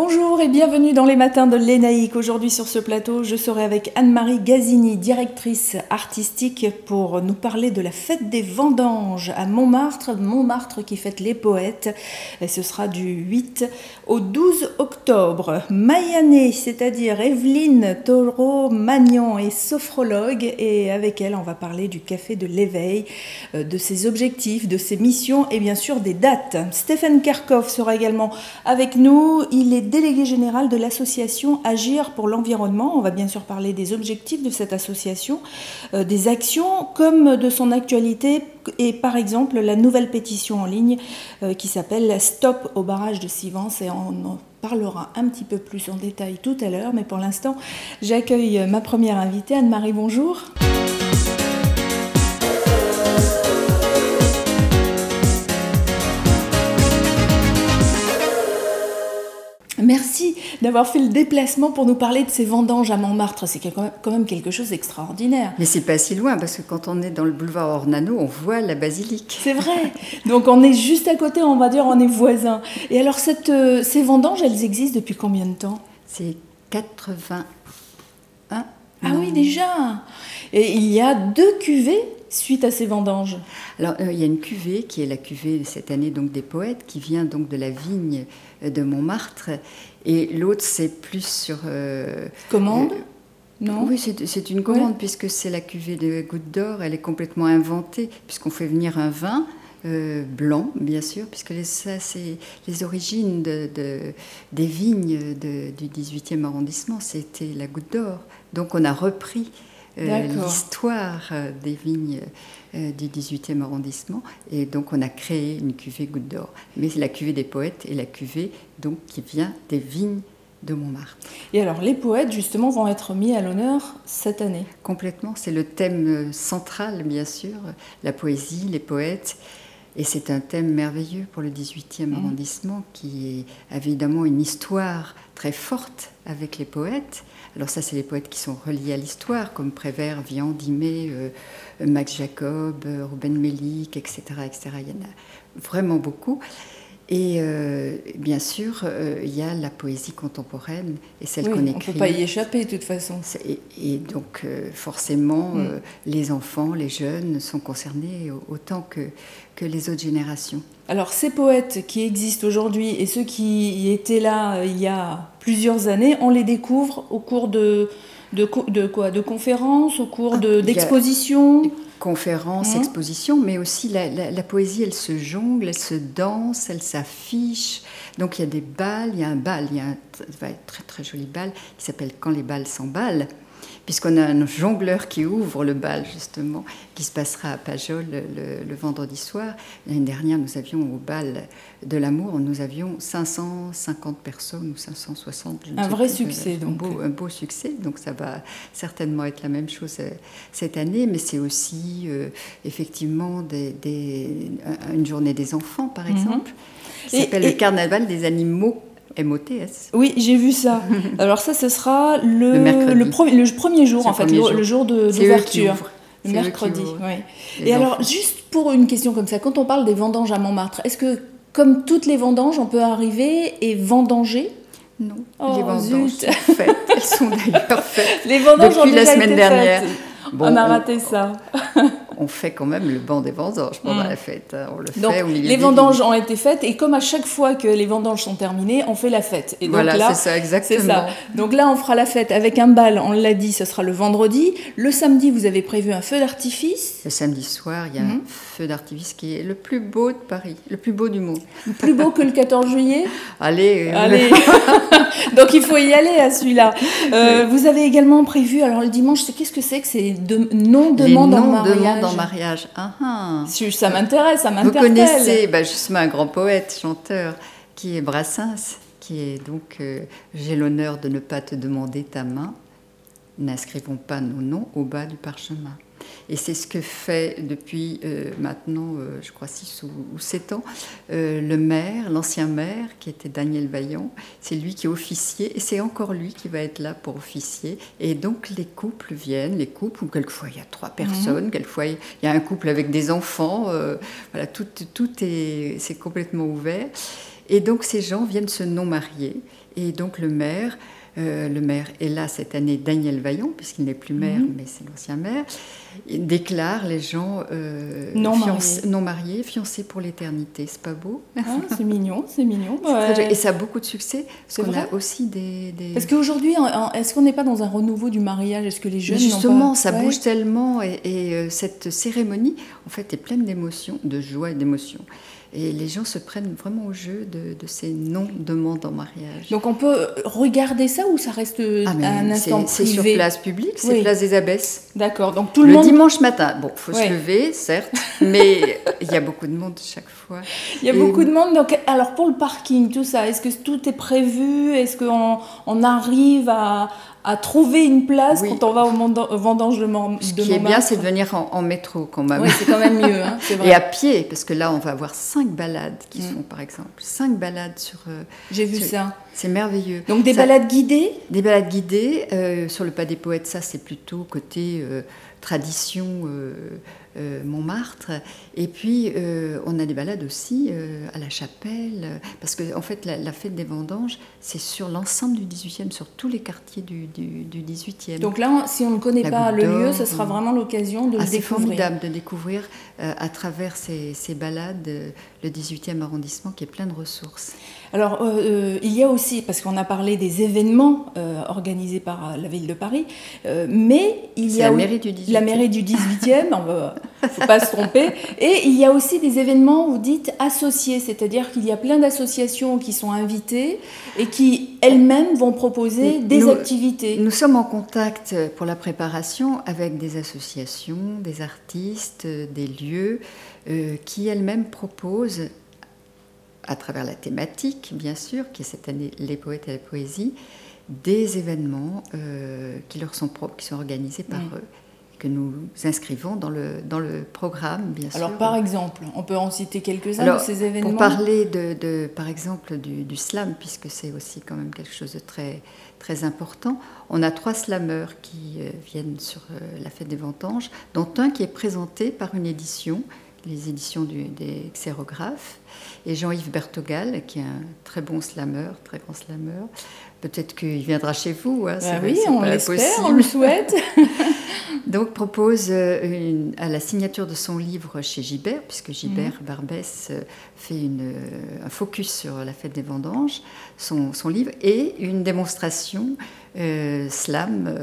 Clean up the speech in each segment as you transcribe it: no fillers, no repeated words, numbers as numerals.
Bonjour et bienvenue dans les matins de l'ENAIC. Aujourd'hui sur ce plateau, je serai avec Anne-Marie Gazzini, directrice artistique, pour nous parler de la fête des vendanges à Montmartre. Montmartre qui fête les poètes. Et ce sera du 8 au 12 octobre. Mayané, c'est-à-dire Evelyne Taureau-Magnan, est sophrologue et avec elle, on va parler du café de l'éveil, de ses objectifs, de ses missions et bien sûr des dates. Stéphane Kerkhoff sera également avec nous. Il est délégué général de l'association Agir pour l'environnement. On va bien sûr parler des objectifs de cette association, des actions comme de son actualité et par exemple la nouvelle pétition en ligne qui s'appelle Stop au barrage de Sivens, et on en parlera un petit peu plus en détail tout à l'heure. Mais pour l'instant, j'accueille ma première invitée, Anne-Marie, bonjour. Merci d'avoir fait le déplacement pour nous parler de ces vendanges à Montmartre. C'est quand même quelque chose d'extraordinaire. Mais c'est pas si loin, parce que quand on est dans le boulevard Ornano, on voit la basilique. C'est vrai. Donc on est juste à côté, on va dire, on est voisins. Et alors ces vendanges, elles existent depuis combien de temps? C'est 81. Ah oui, déjà. Et il y a 2 cuvées suite à ces vendanges. Alors il y a une cuvée qui est la cuvée cette année donc des poètes, qui vient donc de la vigne de Montmartre, et l'autre c'est plus sur commande. Non. Oui, c'est une commande, puisque c'est la cuvée de Goutte d'Or. Elle est complètement inventée puisqu'on fait venir un vin blanc, bien sûr, puisque ça c'est les origines des vignes du 18e arrondissement, c'était la Goutte d'Or. Donc on a repris l'histoire des vignes du 18e arrondissement, et donc on a créé une cuvée Goutte d'Or. Mais c'est la cuvée des poètes et la cuvée donc qui vient des vignes de Montmartre. Et alors les poètes justement vont être mis à l'honneur cette année. Complètement, c'est le thème central bien sûr, la poésie, les poètes. Et c'est un thème merveilleux pour le 18e arrondissement, qui a évidemment une histoire très forte avec les poètes. Alors ça, c'est les poètes qui sont reliés à l'histoire, comme Prévert, Vian, Dimet, Max Jacob, Rouben Melik, etc., etc. Il y en a vraiment beaucoup. Et bien sûr, il y a la poésie contemporaine et celle qu'on écrit. On ne peut pas y échapper de toute façon. Et donc forcément, les enfants, les jeunes sont concernés autant que les autres générations. Alors ces poètes qui existent aujourd'hui et ceux qui étaient là il y a plusieurs années, on les découvre au cours de conférences, au cours d'expositions. Conférences, expositions, mais aussi la poésie, elle se jongle, elle se danse, elle s'affiche. Donc il y a des bals, il y a un bal, il y a un très très joli bal qui s'appelle Quand les balles s'emballent, puisqu'on a un jongleur qui ouvre le bal justement, qui se passera à Pajol le vendredi soir. L'année dernière, nous avions au bal de l'amour, nous avions 550 personnes ou 560. Un vrai succès donc. Un beau succès, donc ça va certainement être la même chose cette année, mais c'est aussi effectivement une journée des enfants par exemple. Ça s'appelle le carnaval des animaux. MOTS. Oui, j'ai vu ça. Alors ça, ce sera le premier jour, en fait, le jour d'ouverture. Le mercredi, oui. Et alors, juste pour une question comme ça, quand on parle des vendanges à Montmartre, est-ce que, comme toutes les vendanges, on peut arriver et vendanger? Non, les vendanges sont faites. Elles sont d'ailleurs faites les vendanges depuis la semaine dernière. Bon, on a raté ça. On fait quand même le banc des vendanges pendant la fête. On le donc, fait au milieu les vendanges ont été faites, et comme à chaque fois que les vendanges sont terminées, on fait la fête. Et donc voilà, là, c'est ça, exactement. C'est ça. Donc là, on fera la fête avec un bal, on l'a dit, ce sera le vendredi. Le samedi, vous avez prévu un feu d'artifice. Le samedi soir, il y a un feu d'artifice qui est le plus beau de Paris, le plus beau du monde. Plus beau que le 14 juillet. Allez. Donc il faut y aller à celui-là. Vous avez également prévu, alors le dimanche, qu'est-ce que c'est que ces non-demandes en mariage? En mariage. Ça m'intéresse, ça m'interpelle. Vous connaissez justement un grand poète, chanteur, qui est Brassens, qui est donc j'ai l'honneur de ne pas te demander ta main, n'inscrivons pas nos noms au bas du parchemin. Et c'est ce que fait depuis maintenant, je crois 6 ou 7 ans, le maire, l'ancien maire, qui était Daniel Vaillant. C'est lui qui est officier, et c'est encore lui qui va être là pour officier. Et donc les couples viennent, ou quelquefois il y a 3 personnes, quelquefois il y a un couple avec des enfants. Voilà, tout c'est complètement ouvert. Et donc ces gens viennent se non-marier. Et donc le maire est là cette année, Daniel Vaillant, puisqu'il n'est plus maire, mais c'est l'ancien maire, il déclare les gens non mariés, fiancés pour l'éternité. C'est pas beau? Ah, c'est mignon, c'est mignon. Et ça a beaucoup de succès, parce qu'on a aussi des... Parce qu'aujourd'hui, est-ce qu'on n'est pas dans un renouveau du mariage? Est-ce que les jeunes justement, ça bouge tellement, et cette cérémonie, en fait, est pleine d'émotions, de joie et d'émotions. Et les gens se prennent vraiment au jeu de ces non-demandes en mariage. Donc on peut regarder ça ou ça reste un instant privé? C'est sur place publique, c'est place des Abbesses. D'accord, donc tout le monde... dimanche matin. Bon, il faut se lever, certes, mais il y a beaucoup de monde chaque fois. Il y a beaucoup de monde. Donc, alors pour le parking, tout ça, est-ce que tout est prévu? Est-ce qu'on arrive à trouver une place quand on va au vendange de Montmartre? Ce qui est bien, c'est de venir en métro quand même. Oui, c'est quand même mieux. Hein, c'est vrai. Et à pied, parce que là, on va avoir 5 balades qui sont, par exemple, 5 balades sur... J'ai vu ça. C'est merveilleux. Donc des balades guidées? Des balades guidées. Sur le Pas des Poètes, ça, c'est plutôt côté tradition Montmartre. Et puis, on a des balades aussi à la Chapelle, parce que en fait, la fête des vendanges, c'est sur l'ensemble du 18e, sur tous les quartiers du 18e. Donc là, si on ne connaît pas le lieu, ce sera vraiment l'occasion de le découvrir. C'est formidable de découvrir à travers ces balades le 18e arrondissement qui est plein de ressources. Alors, il y a aussi, parce qu'on a parlé des événements organisés par la ville de Paris, mais il y a la mairie du 18e. La mairie du 18e, il ne faut pas se tromper. Et il y a aussi des événements, vous dites, associés, c'est-à-dire qu'il y a plein d'associations qui sont invitées et qui elles-mêmes vont proposer des activités. Nous sommes en contact pour la préparation avec des associations, des artistes, des lieux qui elles-mêmes proposent, à travers la thématique, bien sûr, qui est cette année les poètes et la poésie, des événements qui leur sont propres, qui sont organisés par eux, que nous inscrivons dans le programme, bien sûr. Alors, par exemple, on peut en citer quelques-uns de ces événements. Pour parler, par exemple, du slam, puisque c'est aussi quand même quelque chose de très, très important, on a 3 slameurs qui viennent sur la fête des vendanges, dont un qui est présenté par une édition, les éditions des xérographes, et Jean-Yves Bertogal, qui est un très bon slameur, très grand slameur. Peut-être qu'il viendra chez vous. Hein, oui, on l'espère, on le souhaite. Donc, propose à la signature de son livre chez Gibert, puisque Gibert Barbès fait un focus sur la fête des vendanges, son livre, et une démonstration slam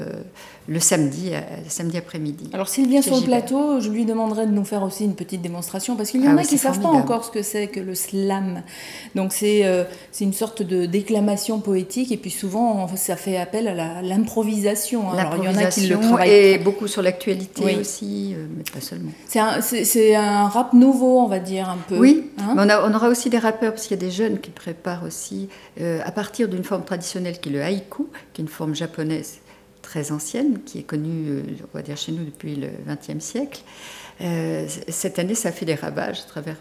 le samedi après-midi. Alors s'il vient sur le plateau, je lui demanderai de nous faire aussi une petite démonstration, parce qu'il y en a qui ne savent pas encore ce que c'est que le slam. Donc c'est une sorte de déclamation poétique, et puis souvent ça fait appel à l'improvisation. Alors il y en a qui le travaillent. Et beaucoup sur l'actualité aussi, mais pas seulement. C'est un rap nouveau, on va dire, un peu. Oui, hein, mais on aura aussi des rappeurs, parce qu'il y a des jeunes qui préparent aussi, à partir d'une forme traditionnelle qui est le haïku, qui est une forme japonaise très ancienne, qui est connue, on va dire, chez nous depuis le XXe siècle. Cette année, ça fait des ravages à travers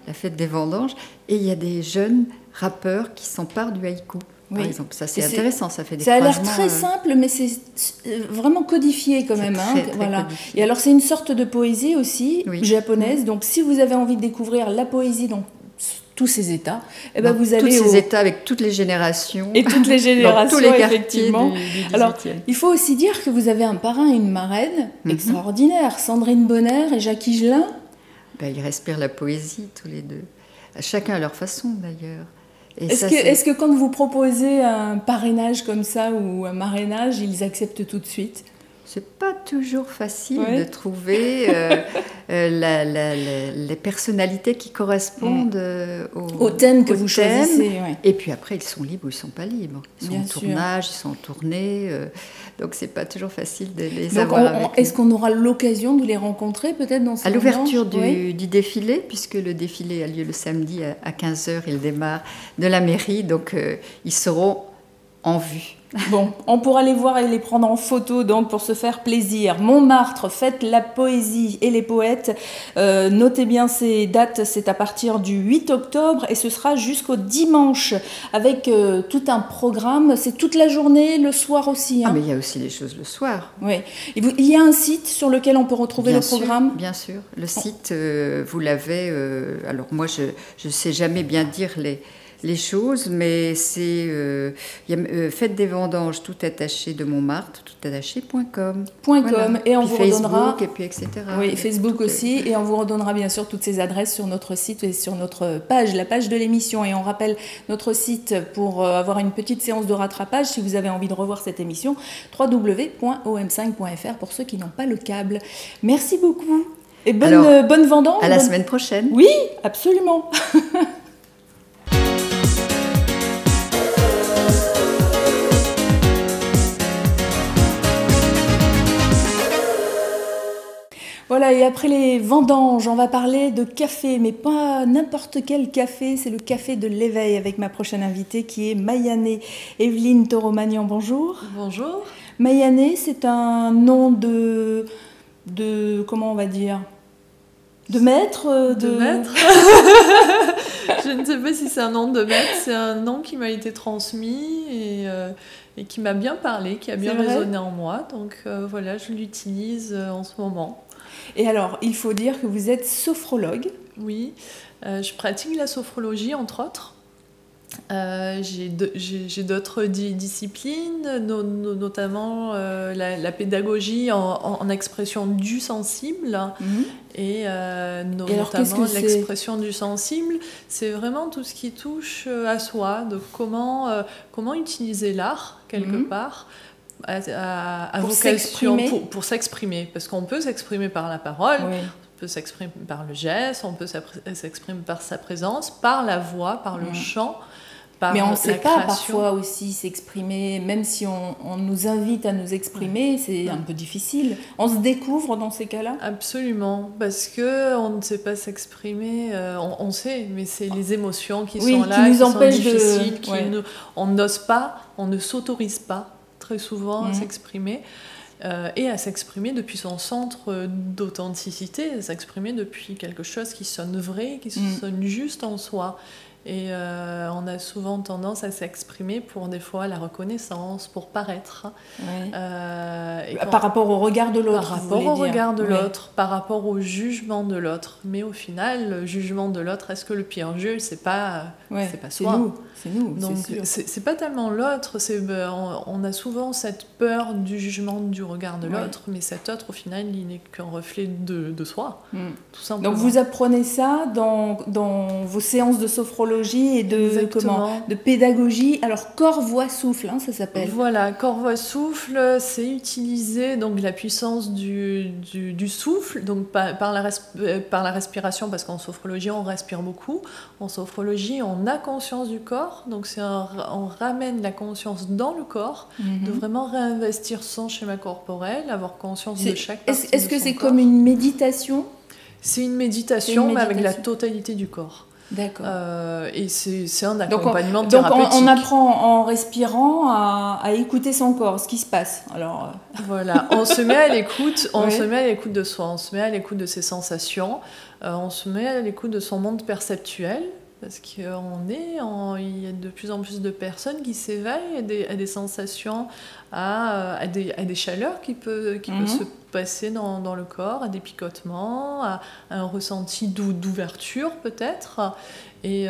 la fête des vendanges. Et il y a des jeunes rappeurs qui s'emparent du haïku, par exemple. Ça, c'est intéressant, ça fait des croisements. Ça a l'air très simple, mais c'est vraiment codifié quand même. Très, très voilà. Codifié. Et alors, c'est une sorte de poésie aussi, japonaise. Donc, si vous avez envie de découvrir la poésie dans tous ces états, vous allez tous ces états avec toutes les générations et toutes les générations, dans tous les quartiers effectivement. Du 18e. Alors, il faut aussi dire que vous avez un parrain et une marraine extraordinaires, Sandrine Bonner et Jacques Higelin. Ils respirent la poésie tous les deux, chacun à leur façon d'ailleurs. Est-ce que quand vous proposez un parrainage comme ça ou un marrainage, ils acceptent tout de suite? C'est pas toujours facile de trouver les personnalités qui correspondent au thème que vous choisissez. Et puis après, ils sont libres ou ils sont pas libres. Ils sont en tournage, ils sont en tournée. Donc c'est pas toujours facile de les avoir. Est-ce qu'on aura l'occasion de les rencontrer peut-être dans ces à l'ouverture du défilé, puisque le défilé a lieu le samedi à 15h, il démarre de la mairie, donc ils seront en vue. Bon, on pourra les voir et les prendre en photo donc pour se faire plaisir. Montmartre, fête la poésie et les poètes. Notez bien ces dates, c'est à partir du 8 octobre et ce sera jusqu'au dimanche avec tout un programme. C'est toute la journée, le soir aussi. Ah, mais il y a aussi des choses le soir. Oui. Il y a un site sur lequel on peut retrouver le programme? Bien sûr. Le site, vous l'avez. Alors moi, je ne sais jamais bien dire les choses, mais c'est Fête des Vendanges, tout attaché de Montmartre, toutattaché.com. Voilà. Et on puis vous Facebook, redonnera... et puis etc. Oui, Facebook aussi, et on vous redonnera bien sûr toutes ces adresses sur notre site et sur notre page, la page de l'émission. Et on rappelle notre site pour avoir une petite séance de rattrapage si vous avez envie de revoir cette émission, www.om5.fr pour ceux qui n'ont pas le câble. Merci beaucoup et bonne vendange. À la semaine prochaine. Oui, absolument. Voilà, et après les vendanges, on va parler de café, mais pas n'importe quel café, c'est le café de l'éveil avec ma prochaine invitée qui est Mayané Evelyne Toromagnan. Bonjour. Bonjour. Mayané, c'est un nom de comment on va dire, de maître de maître. Je ne sais pas si c'est un nom de maître, c'est un nom qui m'a été transmis et qui m'a bien parlé, qui a bien résonné en moi. Donc voilà, je l'utilise en ce moment. Et alors, il faut dire que vous êtes sophrologue. Oui, je pratique la sophrologie, entre autres. J'ai d'autres disciplines, notamment la pédagogie en expression du sensible. Et notamment l'expression du sensible, c'est vraiment tout ce qui touche à soi, de comment utiliser l'art, quelque part, à vocation pour s'exprimer, parce qu'on peut s'exprimer par la parole, on peut s'exprimer par le geste, on peut s'exprimer par sa présence, par la voix, par le chant, mais on ne sait pas parfois aussi s'exprimer, même si on nous invite à nous exprimer, c'est un peu difficile. On se découvre dans ces cas-là ? Absolument, parce qu'on ne sait pas s'exprimer, on sait, mais c'est les émotions qui sont là, qui nous empêchent difficiles, on n'ose pas, on ne s'autorise pas très souvent à s'exprimer. Et à s'exprimer depuis son centre d'authenticité, à s'exprimer depuis quelque chose qui sonne vrai, qui sonne juste en soi. Et on a souvent tendance à s'exprimer pour des fois la reconnaissance, pour paraître. Par rapport au regard de l'autre. Par rapport au regard de l'autre, par rapport au jugement de l'autre. Mais au final, le jugement de l'autre, est-ce que le pire juge, c'est pas soi. C'est nous. Donc c'est pas tellement l'autre, on a souvent cette peur du jugement du regard de l'autre, mais cet autre, au final, il n'est qu'un reflet de soi, tout simplement. Donc vous apprenez ça dans vos séances de sophrologie et de pédagogie. Alors corps, voix, souffle, ça s'appelle. Voilà, corps, voix, souffle, c'est utiliser donc la puissance du souffle, donc par la respiration, parce qu'en sophrologie on respire beaucoup. En sophrologie on a conscience du corps. Donc on ramène la conscience dans le corps, de vraiment réinvestir son schéma corporel, avoir conscience de chaque partie de son corps. Est-ce que c'est comme une méditation ? C'est une méditation, mais avec la totalité du corps. D'accord. Et c'est un accompagnement thérapeutique. Donc on apprend en respirant à écouter son corps, ce qui se passe. Alors voilà, on se met à l'écoute, se met à l'écoute de soi, on se met à l'écoute de ses sensations, on se met à l'écoute de son monde perceptuel. Parce qu'il y a de plus en plus de personnes qui s'éveillent à des sensations, à des chaleurs qui peuvent se passer dans le corps, à des picotements, à un ressenti d'ouverture peut-être. Et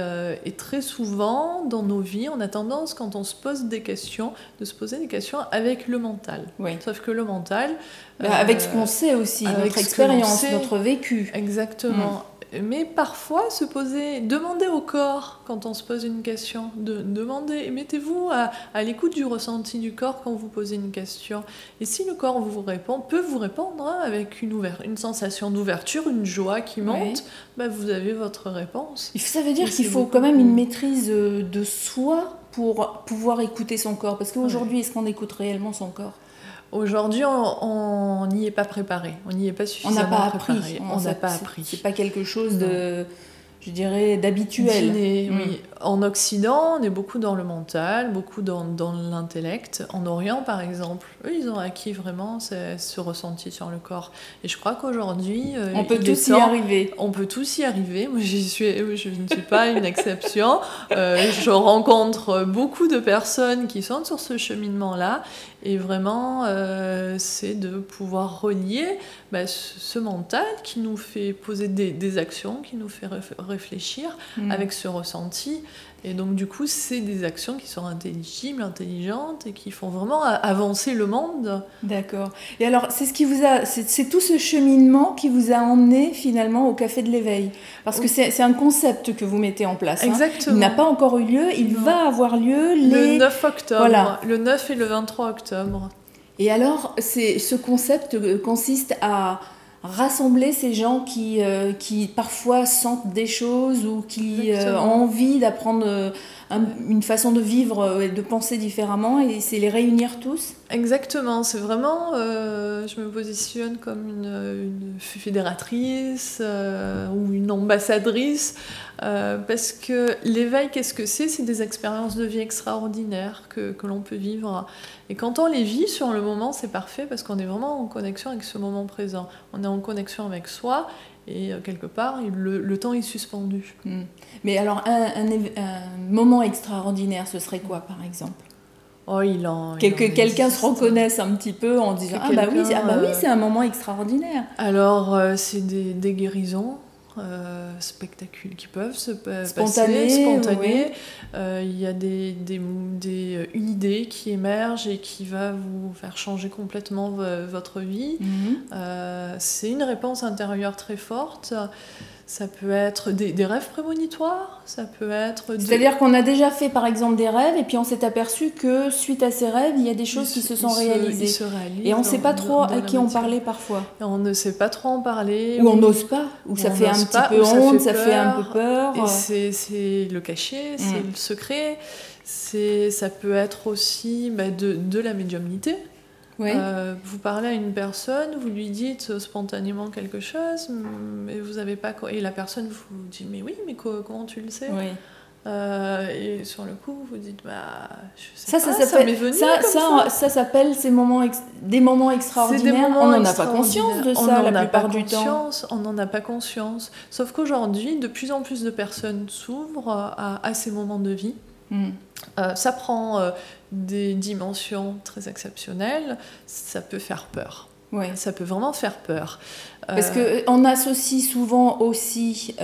très souvent, dans nos vies, on a tendance, quand on se pose des questions, de se poser des questions avec le mental. Sauf que le mental... avec ce qu'on sait aussi, notre expérience, notre vécu. Exactement. Mais parfois, demander au corps quand on se pose une question, mettez-vous à l'écoute du ressenti du corps quand vous posez une question. Et si le corps peut vous répondre avec une sensation d'ouverture, une joie qui monte, vous avez votre réponse. Ça veut dire qu'il faut quand même une maîtrise de soi pour pouvoir écouter son corps. Parce qu'aujourd'hui, est-ce qu'on écoute réellement son corps ? Aujourd'hui, on n'y est pas préparé, on n'y est pas suffisamment préparé. On n'a pas appris. C'est pas quelque chose d'habituel. Oui. En Occident, on est beaucoup dans le mental, beaucoup dans l'intellect. En Orient, par exemple, eux, ils ont acquis vraiment ce ressenti sur le corps. Et je crois qu'aujourd'hui... on peut tous y arriver. On peut tous y arriver. Moi, je ne suis pas une exception. Je rencontre beaucoup de personnes qui sont sur ce cheminement-là. Et vraiment, c'est de pouvoir relier ce mental qui nous fait poser des actions, qui nous fait réfléchir avec ce ressenti Et donc du coup, c'est des actions qui sont intelligibles, intelligentes et qui font vraiment avancer le monde. D'accord. Et alors, c'est tout ce cheminement qui vous a emmené finalement au Café de l'Éveil. Parce que c'est un concept que vous mettez en place. Exactement. Il n'a pas encore eu lieu, il va avoir lieu le 9 octobre. Voilà. Le 9 et le 23 octobre. Et alors, ce concept consiste à rassembler ces gens qui parfois sentent des choses ou qui ont envie d'apprendre une façon de vivre et de penser différemment, et c'est les réunir tous. Exactement, c'est vraiment, je me positionne comme une fédératrice ou une ambassadrice, parce que l'éveil, qu'est-ce que c'est ? C'est des expériences de vie extraordinaires que l'on peut vivre. Et quand on les vit sur le moment, c'est parfait parce qu'on est vraiment en connexion avec ce moment présent. On est en connexion avec soi et quelque part, le temps est suspendu. Mais alors, un moment extraordinaire, ce serait quoi par exemple ? Que quelqu'un se reconnaisse un petit peu en disant ah bah oui, c'est un moment extraordinaire. Alors, c'est des guérisons spectaculaires qui peuvent se spontanées. Spontanées. Il y a une idée qui émerge et qui va vous faire changer complètement votre vie. C'est une réponse intérieure très forte. Ça peut être des rêves prémonitoires, ça peut être... C'est-à-dire qu'on a déjà fait par exemple des rêves et puis on s'est aperçu que suite à ces rêves, il y a des choses qui se sont réalisées. Et on ne sait pas trop à qui en parler parfois. Et on ne sait pas trop en parler. Ou on n'ose pas, ou ça fait un petit peu honte, ça fait un peu peur. Et c'est le cachet, c'est le secret. Ça peut être aussi de la médiumnité. Oui. Vous parlez à une personne, vous lui dites spontanément quelque chose, mais vous n'avez pas... Et la personne vous dit « mais oui, mais comment tu le sais ?» Et sur le coup, vous dites je sais pas, ça m'est venu ça s'appelle des moments extraordinaires. On n'en a pas conscience de ça la plupart du temps. On n'en a pas conscience. Sauf qu'aujourd'hui, de plus en plus de personnes s'ouvrent à ces moments de vie. Ça prend des dimensions très exceptionnelles, ça peut faire peur. Ouais. Ça peut vraiment faire peur. Parce qu'on associe souvent aussi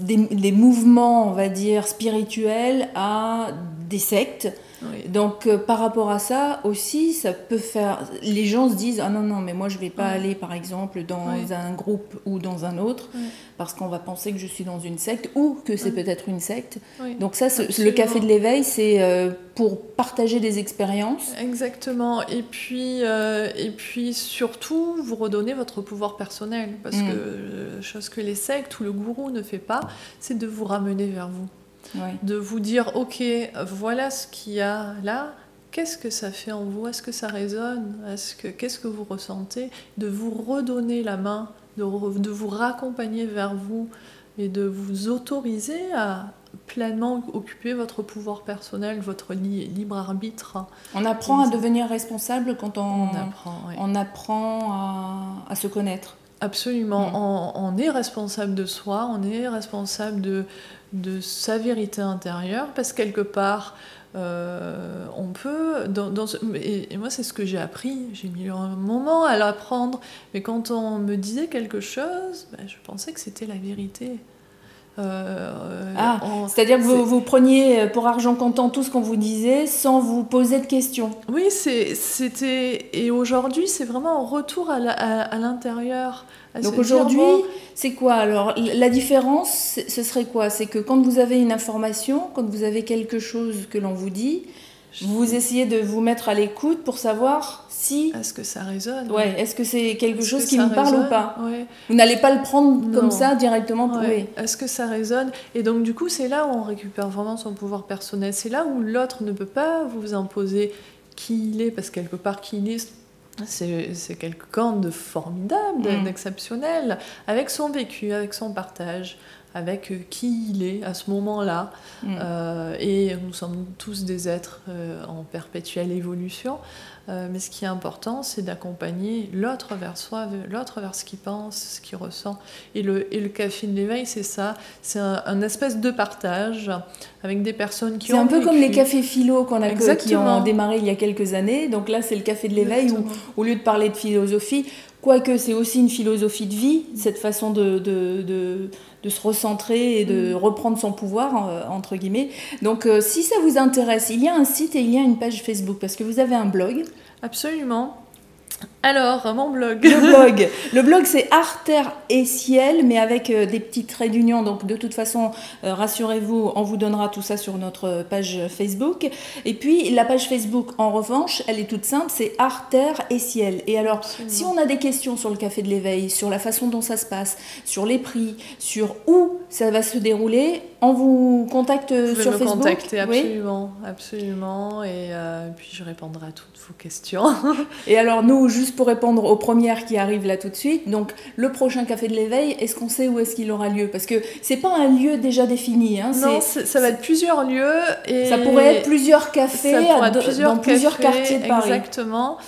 des mouvements, on va dire, spirituels à des sectes. Oui. Donc par rapport à ça aussi, ça peut faire... Les gens se disent « Ah non, mais moi je ne vais pas aller par exemple dans un groupe ou dans un autre parce qu'on va penser que je suis dans une secte ou que c'est peut-être une secte. » Donc ça, le Café de l'Éveil, c'est pour partager des expériences. Exactement. Et puis surtout, vous redonnez votre pouvoir personnel. Parce que chose que les sectes ou le gourou ne fait pas, c'est de vous ramener vers vous. De vous dire, ok, voilà ce qu'il y a là, qu'est-ce que ça fait en vous, est-ce que ça résonne, qu'est-ce que vous ressentez, de vous redonner la main, de vous raccompagner vers vous et de vous autoriser à pleinement occuper votre pouvoir personnel, votre libre arbitre. On apprend à devenir responsable quand on apprend à se connaître. Absolument, on est responsable de soi, on est responsable de sa vérité intérieure, parce que quelque part, on peut... Et moi, c'est ce que j'ai appris, j'ai mis un moment à l'apprendre, mais quand on me disait quelque chose, je pensais que c'était la vérité. C'est-à-dire que vous preniez pour argent comptant tout ce qu'on vous disait sans vous poser de questions. Oui, c'était... Et aujourd'hui, c'est vraiment un retour à l'intérieur. Donc aujourd'hui, c'est quoi alors ? La différence, ce serait quoi ? C'est que quand vous avez une information, quand vous avez quelque chose que l'on vous dit, vous essayez de vous mettre à l'écoute pour savoir si... Est-ce que ça résonne ? Ouais, est-ce que c'est quelque chose qui me parle ou pas ? Ouais. Vous n'allez pas le prendre comme ça directement pour... Est-ce que ça résonne ? Et donc du coup, c'est là où on récupère vraiment son pouvoir personnel. C'est là où l'autre ne peut pas vous imposer qui il est, parce que quelque part, qui il est... C'est quelqu'un de formidable, d'exceptionnel, avec son vécu, avec son partage, avec qui il est à ce moment-là. Et nous sommes tous des êtres en perpétuelle évolution. Mais ce qui est important, c'est d'accompagner l'autre vers soi, l'autre vers ce qu'il pense, ce qu'il ressent. Et le Café de l'Éveil, c'est ça. C'est un espèce de partage avec des personnes qui ont C'est un peu vécu. comme les cafés philo qui ont démarré il y a quelques années. Donc là, c'est le Café de l'Éveil où, au lieu de parler de philosophie, Quoique c'est aussi une philosophie de vie, cette façon de se recentrer et de reprendre son pouvoir, entre guillemets. Donc si ça vous intéresse, il y a un site et il y a une page Facebook, parce que vous avez un blog. Absolument. Alors, mon blog. Le blog, c'est Art, Terre et Ciel, mais avec des petits traits d'union. Donc, de toute façon, rassurez-vous, on vous donnera tout ça sur notre page Facebook. Et puis, la page Facebook, en revanche, elle est toute simple, c'est Art, Terre et Ciel. Et alors, si on a des questions sur le Café de l'Éveil, sur la façon dont ça se passe, sur les prix, sur où ça va se dérouler, on vous contacte sur Facebook. Vous pouvez me contacter, absolument, absolument. Et puis, je répondrai à toutes vos questions. Et alors, nous, juste pour répondre aux premières qui arrivent là tout de suite, donc le prochain Café de l'Éveil, est-ce qu'on sait où est-ce qu'il aura lieu? Parce que c'est pas un lieu déjà défini. Hein, non, ça va être plusieurs lieux. Et ça pourrait être plusieurs cafés dans plusieurs quartiers de Paris. Exactement.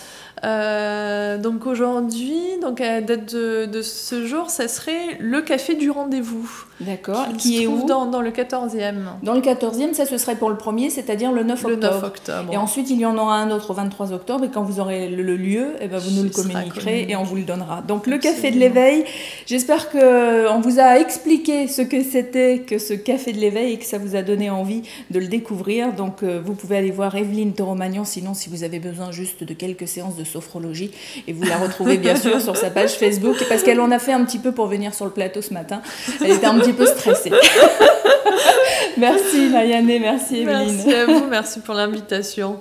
Donc aujourd'hui, donc à la date de ce jour, ça serait le Café du Rendez-vous. D'accord. Qui est où? Dans le 14e. Dans le 14e, ça ce serait pour le premier, c'est-à-dire le 9 octobre. Le 9 octobre. Et ensuite, il y en aura un autre au 23 octobre. Et quand vous aurez le lieu, eh ben, vous nous le communiquerez et on vous le donnera. Donc le Café de l'Éveil, j'espère qu'on vous a expliqué ce que c'était que ce Café de l'Éveil et que ça vous a donné envie de le découvrir. Donc vous pouvez aller voir Evelyne Toromagnan, sinon si vous avez besoin juste de quelques séances de sophrologie. Et vous la retrouvez bien sûr sur sa page Facebook, parce qu'elle en a fait un petit peu pour venir sur le plateau ce matin. Elle était un petit peu stressée. Merci Layane, merci Evelyne. Merci à vous, merci pour l'invitation.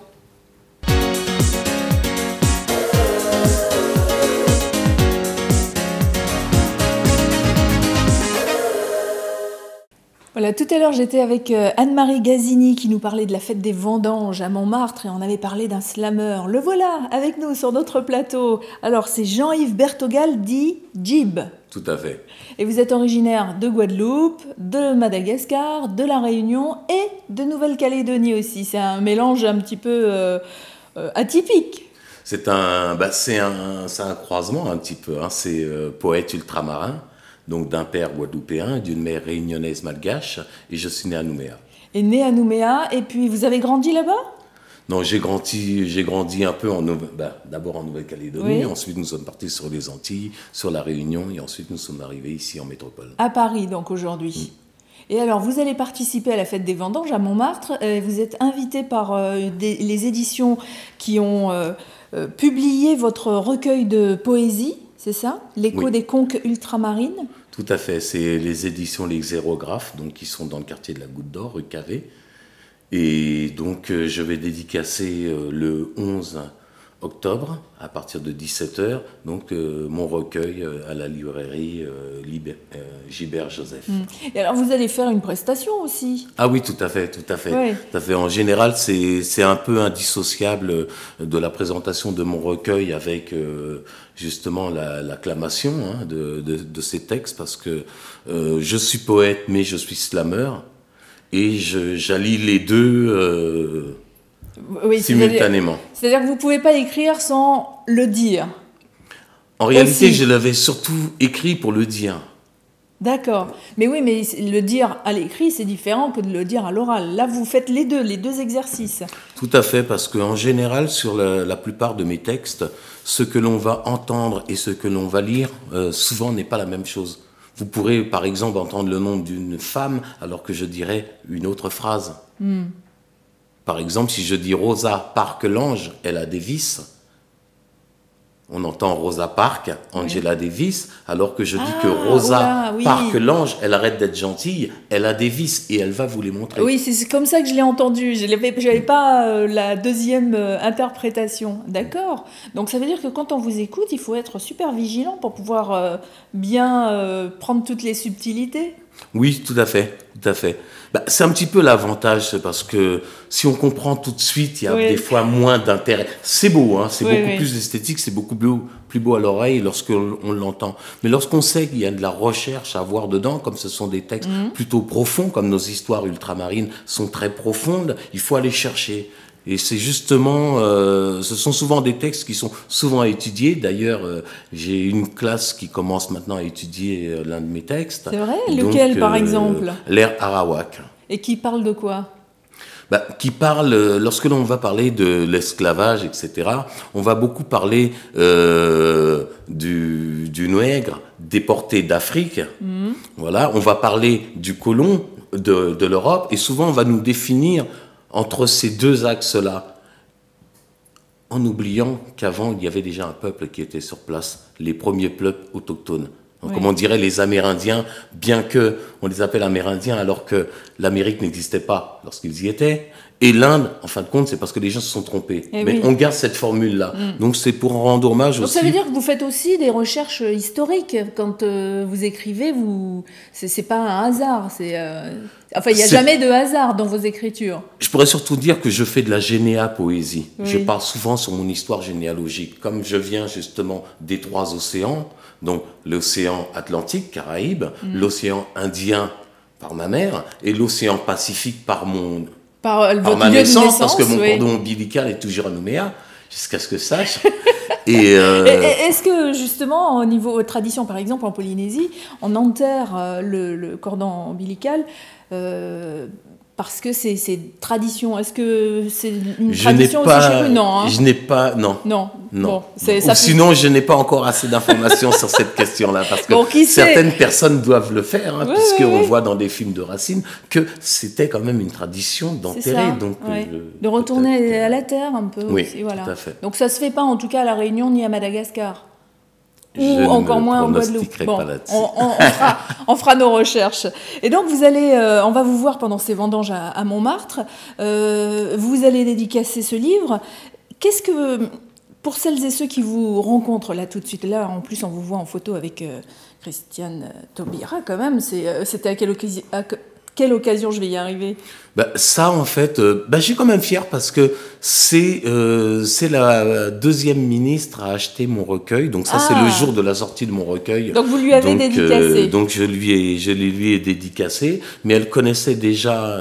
Voilà, tout à l'heure j'étais avec Anne-Marie Gazini qui nous parlait de la fête des vendanges à Montmartre et on avait parlé d'un slameur. Le voilà avec nous sur notre plateau. Alors c'est Jean-Yves Bertogal dit Jib. Tout à fait. Et vous êtes originaire de Guadeloupe, de Madagascar, de La Réunion et de Nouvelle-Calédonie aussi. C'est un mélange un petit peu atypique. C'est un croisement un petit peu. Hein. C'est poète ultramarin, donc d'un père guadeloupéen et d'une mère réunionnaise malgache, et je suis né à Nouméa. Et né à Nouméa, et puis vous avez grandi là-bas? Non, j'ai grandi un peu d'abord en Nouvelle-Calédonie, oui. Ensuite nous sommes partis sur les Antilles, sur la Réunion, et ensuite nous sommes arrivés ici en métropole. À Paris donc aujourd'hui. Et alors vous allez participer à la fête des vendanges à Montmartre, vous êtes invité par les éditions qui ont publié votre recueil de poésie, c'est ça? L'écho des conques ultramarines. Tout à fait, c'est les éditions Les Xérographes, donc qui sont dans le quartier de la Goutte d'Or, rue Cavé. Et donc je vais dédicacer le 11 octobre, à partir de 17h, donc mon recueil à la librairie Gilbert Joseph. Et alors vous allez faire une prestation aussi? Ah oui, tout à fait. Oui. Tout à fait. En général, c'est un peu indissociable de la présentation de mon recueil avec justement l'acclamation de ces textes, parce que je suis poète, mais je suis slameur, et j'allie les deux simultanément. C'est-à-dire que vous ne pouvez pas écrire sans le dire. En réalité, je l'avais surtout écrit pour le dire. D'accord. Mais oui, mais le dire à l'écrit, c'est différent que de le dire à l'oral. Là, vous faites les deux exercices. Tout à fait, parce qu'en général, sur la plupart de mes textes, ce que l'on va entendre et ce que l'on va lire, souvent n'est pas la même chose. Vous pourrez, par exemple, entendre le nom d'une femme alors que je dirais une autre phrase. Par exemple, si je dis Rosa Parks-Lange, elle a des vices, on entend Rosa Parks, Angela Davis, alors que je dis que Rosa Parks-Lange, elle arrête d'être gentille, elle a des vices et elle va vous les montrer. Oui, c'est comme ça que je l'ai entendu. Je n'avais pas la deuxième interprétation. D'accord. Donc ça veut dire que quand on vous écoute, il faut être super vigilant pour pouvoir bien prendre toutes les subtilités. Oui, tout à fait. C'est un petit peu l'avantage, parce que si on comprend tout de suite, il y a des fois moins d'intérêt. C'est beau, c'est beaucoup plus esthétique, c'est beaucoup plus beau à l'oreille lorsqu'on l'entend. Mais lorsqu'on sait qu'il y a de la recherche à voir dedans, comme ce sont des textes plutôt profonds, comme nos histoires ultramarines sont très profondes, il faut aller chercher. Et c'est justement, ce sont souvent des textes qui sont souvent étudiés. D'ailleurs, j'ai une classe qui commence maintenant à étudier l'un de mes textes. C'est vrai? Lequel, par exemple? L'air Arawak. Et qui parle de quoi? Qui parle, lorsque l'on va parler de l'esclavage, etc., on va beaucoup parler du nègre déporté d'Afrique. Voilà, on va parler du colon de l'Europe, et souvent on va nous définir entre ces deux axes-là, en oubliant qu'avant il y avait déjà un peuple qui était sur place, les premiers peuples autochtones. Donc, comme on dirait les Amérindiens, bien que on les appelle Amérindiens alors que l'Amérique n'existait pas lorsqu'ils y étaient. Et l'Inde, en fin de compte, c'est parce que les gens se sont trompés. Mais on garde cette formule-là. Donc c'est pour rendre hommage aussi. Donc ça veut dire que vous faites aussi des recherches historiques quand vous écrivez. C'est pas un hasard. Enfin, il n'y a jamais de hasard dans vos écritures. Je pourrais surtout dire que je fais de la généalogie. Je parle souvent sur mon histoire généalogique. Comme je viens justement des 3 océans, donc l'océan Atlantique, Caraïbes, l'océan Indien par ma mère et l'océan Pacifique par ma naissance, parce que mon cordon ombilical est toujours à Nouméa, jusqu'à ce que je sache. Est-ce que justement, au niveau tradition, par exemple en Polynésie, on enterre le cordon ombilical parce que c'est tradition? Est-ce que c'est une tradition aussi chez vous? Non. Je n'ai pas. Non. Bon, sinon, je n'ai pas encore assez d'informations sur cette question-là, parce que certaines personnes doivent le faire, puisqu'on voit dans des films de Racine que c'était quand même une tradition d'enterrer. De retourner à la terre un peu aussi. Voilà. Tout à fait. Donc ça se fait pas, en tout cas, à La Réunion ni à Madagascar. Ou encore moins en Guadeloupe. Bon, on fera nos recherches. Et donc, on va vous voir pendant ces vendanges à Montmartre. Vous allez dédicacer ce livre. Qu'est-ce que, pour celles et ceux qui vous rencontrent là tout de suite, là en plus on vous voit en photo avec Christiane Taubira quand même, c'était à quelle occasion je vais y arriver? Ça, en fait, je suis quand même fier parce que c'est la 2e ministre à acheter mon recueil. Donc ça, c'est le jour de la sortie de mon recueil. Donc vous lui avez dédicacé. Donc je lui ai dédicacé, mais elle connaissait déjà,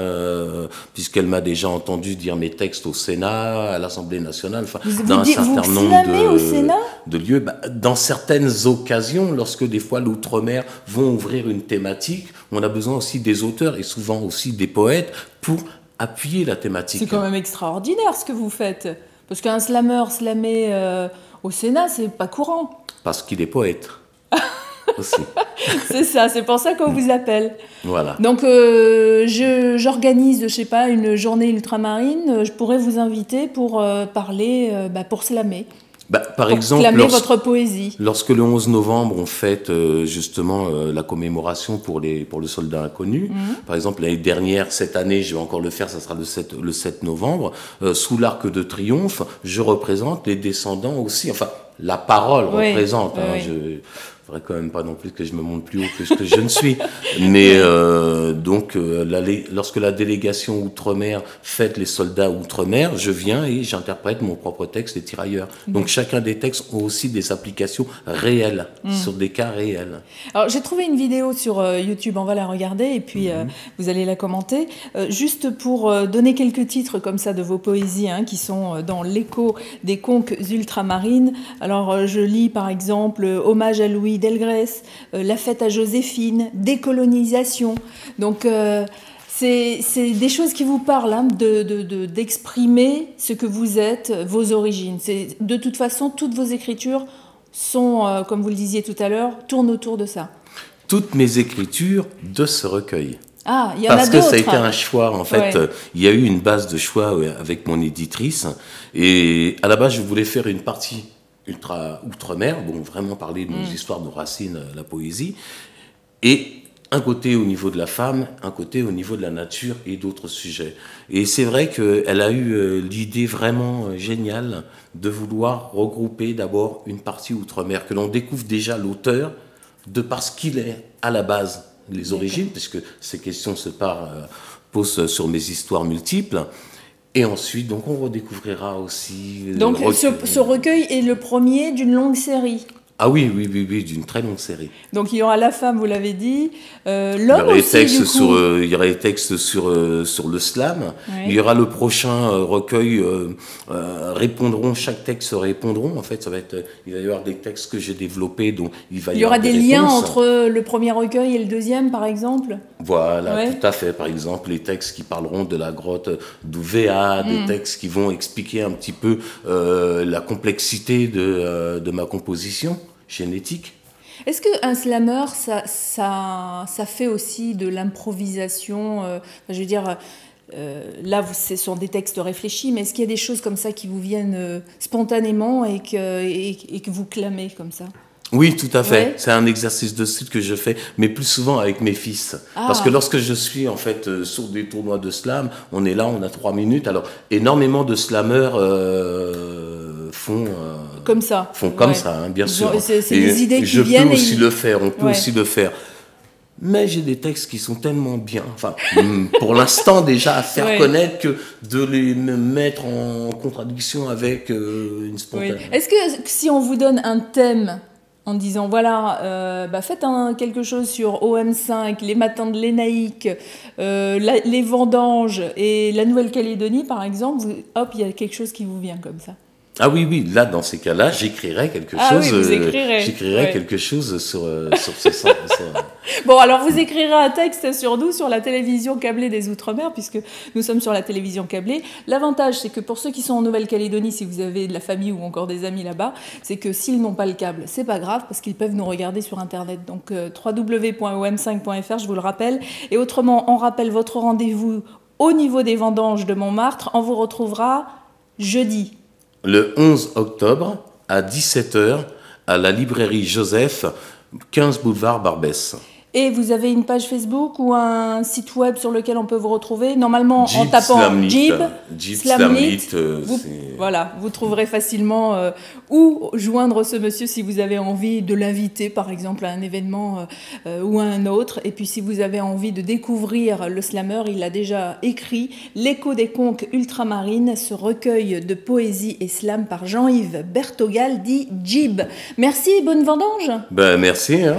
puisqu'elle m'a déjà entendu dire mes textes au Sénat, à l'Assemblée nationale, dans un certain nombre de lieux. Dans certaines occasions, lorsque des fois l'outre-mer vont ouvrir une thématique, on a besoin aussi des auteurs et souvent aussi des poètes pour appuyer la thématique. C'est quand même extraordinaire ce que vous faites. Parce qu'un slammer au Sénat, c'est pas courant. Parce qu'il est poète. Aussi. C'est ça, c'est pour ça qu'on vous appelle. Voilà. Donc j'organise, je sais pas, une journée ultramarine. Je pourrais vous inviter pour parler, pour slammer. Par exemple, votre poésie. Lorsque le 11 novembre, on fête justement la commémoration pour le soldat inconnu. Par exemple, l'année dernière, cette année, je vais encore le faire, ça sera le 7 novembre, sous l'Arc de Triomphe, je représente les descendants aussi. Enfin, la parole représente. Je faudrait quand même pas non plus que je me montre plus haut que ce que je ne suis. Mais lorsque la délégation Outre-mer fête les soldats Outre-mer, je viens et j'interprète mon propre texte, Les Tirailleurs. Donc chacun des textes ont aussi des applications réelles, sur des cas réels. Alors j'ai trouvé une vidéo sur YouTube, on va la regarder et puis vous allez la commenter. Juste pour donner quelques titres comme ça de vos poésies qui sont dans l'écho des conques ultramarines. Alors je lis par exemple Hommage à Louis Delgrès, La fête à Joséphine, Décolonisation. Donc c'est des choses qui vous parlent, d'exprimer ce que vous êtes, vos origines. De toute façon, toutes vos écritures sont, comme vous le disiez tout à l'heure, tournent autour de ça. Toutes mes écritures de ce recueil. Ah, il y en a d'autres. Parce que ça a été un choix, en fait. Il y a eu une base de choix avec mon éditrice. Et à la base, je voulais faire une partie outre-mer, vraiment parler de nos histoires de Racine, la poésie, et un côté au niveau de la femme, un côté au niveau de la nature et d'autres sujets. Et c'est vrai qu'elle a eu l'idée vraiment géniale de vouloir regrouper d'abord une partie outre-mer, que l'on découvre déjà l'auteur de parce qu'il est à la base, les origines, puisque ces questions posent sur mes histoires multiples. Et ensuite, donc, on redécouvrira aussi... Donc, ce recueil est le premier d'une longue série. Ah oui, d'une très longue série. Donc il y aura la femme, vous l'avez dit, l'homme aussi, du coup. Il y aura des textes sur le slam. Oui. Il y aura le prochain recueil, chaque texte répondront. En fait, il va y avoir des textes que j'ai développés, donc il y aura des liens entre le premier recueil et le deuxième, par exemple. Voilà, tout à fait. Par exemple, les textes qui parleront de la grotte d'Ouvéa, des textes qui vont expliquer un petit peu la complexité de ma composition génétique. Est-ce qu'un slammer, ça fait aussi de l'improvisation je veux dire, là, ce sont des textes réfléchis, mais est-ce qu'il y a des choses comme ça qui vous viennent spontanément et que vous clamez comme ça? Oui, tout à fait. Ouais. C'est un exercice de style que je fais, mais plus souvent avec mes fils. Parce que lorsque je suis en fait sur des tournois de slam, on est là, on a 3 minutes. Alors, énormément de slammeurs font comme ça. Font comme ça, hein, bien sûr. C'est des idées qui viennent. On peut aussi le faire. Mais j'ai des textes qui sont tellement bien, enfin, pour l'instant déjà, à faire connaître que de les mettre en contradiction avec une spontanée. Est-ce que si on vous donne un thème en disant voilà, faites quelque chose sur OM5, les matins de l'Énaïque, les vendanges et la Nouvelle-Calédonie par exemple, il y a quelque chose qui vous vient comme ça? Ah oui, là, dans ces cas-là, j'écrirai quelque chose. Oui, vous écrirez. J'écrirai quelque chose sur ces sens. Bon, alors vous écrirez un texte sur nous, sur la télévision câblée des Outre-mer, puisque nous sommes sur la télévision câblée. L'avantage, c'est que pour ceux qui sont en Nouvelle-Calédonie, si vous avez de la famille ou encore des amis là-bas, c'est que s'ils n'ont pas le câble, c'est pas grave, parce qu'ils peuvent nous regarder sur Internet. Donc, www.om5.fr, je vous le rappelle. Et autrement, on rappelle votre rendez-vous au niveau des vendanges de Montmartre. On vous retrouvera jeudi. Le 11 octobre, à 17h, à la librairie Joseph, 15 boulevard Barbès. Et vous avez une page Facebook ou un site web sur lequel on peut vous retrouver? Normalement, en tapant Jib Slamlit, vous trouverez facilement où joindre ce monsieur si vous avez envie de l'inviter, par exemple, à un événement ou à un autre. Et puis, si vous avez envie de découvrir le slammer, il a déjà écrit L'écho des conques ultramarines, ce recueil de poésie et slam par Jean-Yves Bertogal, dit Jib. Merci, bonne vendange. Merci. Hein.